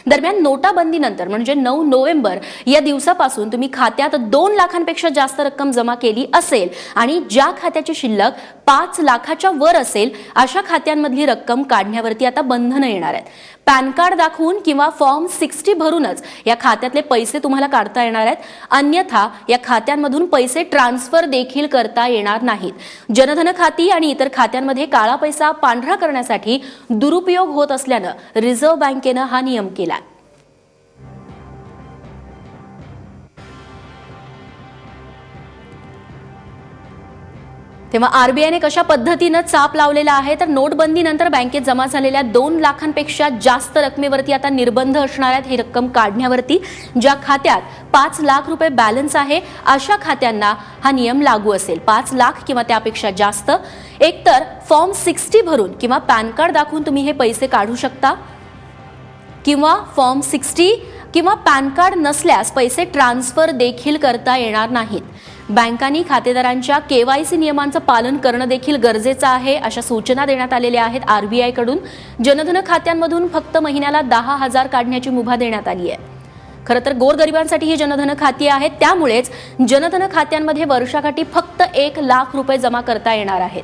दरम्यान नोटाबंदीनंतर म्हणजे 9 नोव्हेंबर या दिवसापासून तुम्ही खात्यात 2 लाखांपेक्षा जास्त रक्कम जमा केली असेल आणि ज्या खात्याची शिल्लक 5 लाखाच्या वर असेल अशा खात्यांमधली रक्कम काढण्यावरती आता बंधनं येणार आहेत। पॅन कार्ड दाखवून किंवा फॉर्म 60 भरूनच या खात्यातले पैसे तुम्हाला काढता येणार आहेत, अन्यथा या खात्यांमधून पैसे ट्रान्सफर देखील करता येणार नाहीत। जनधन खाती आणि इतर खात्यांमध्ये काळा पैसा पांढरा करण्यासाठी दुरुपयोग होत असल्यानं रिझर्व्ह बँकेनं हा नियम केला। तेव्हा आरबीआयने कशा पद्धतीने चाप लावलेला आहे तर नोटबंदीनंतर बँकेत जमा झालेल्या 2 लाखांपेक्षा जास्त रकमेवरती आता निर्बंध असणार आहेत। ही रक्कम काढण्यावरती ज्या खात्यात 5 लाख रुपये बॅलन्स आहे अशा खात्यांना हा नियम लागू असेल। 5 लाख किंवा त्यापेक्षा जास्त एकतर फॉर्म 60 भरून किंवा पॅन कार्ड दाखवून तुम्ही हे पैसे काढू शकता, किंवा फॉर्म 60 किंवा पॅन कार्ड नसल्यास पैसे ट्रान्सफर देखील करता येणार नाहीत। बँकांनी खातेदारांच्या केवायसी नियमांचं पालन करणं देखील गरजेचं आहे अशा सूचना देण्यात आलेल्या आहेत आरबीआय कडून। जनधन खात्यांमधून फक्त महिन्याला 10,000 काढण्याची मुभा देण्यात आली आहे। खरं तर गोरगरिबांसाठी ही जनधन खाती आहेत, त्यामुळेच जनधन खात्यांमध्ये वर्षाकाठी फक्त 1 लाख रुपये जमा करता येणार आहेत।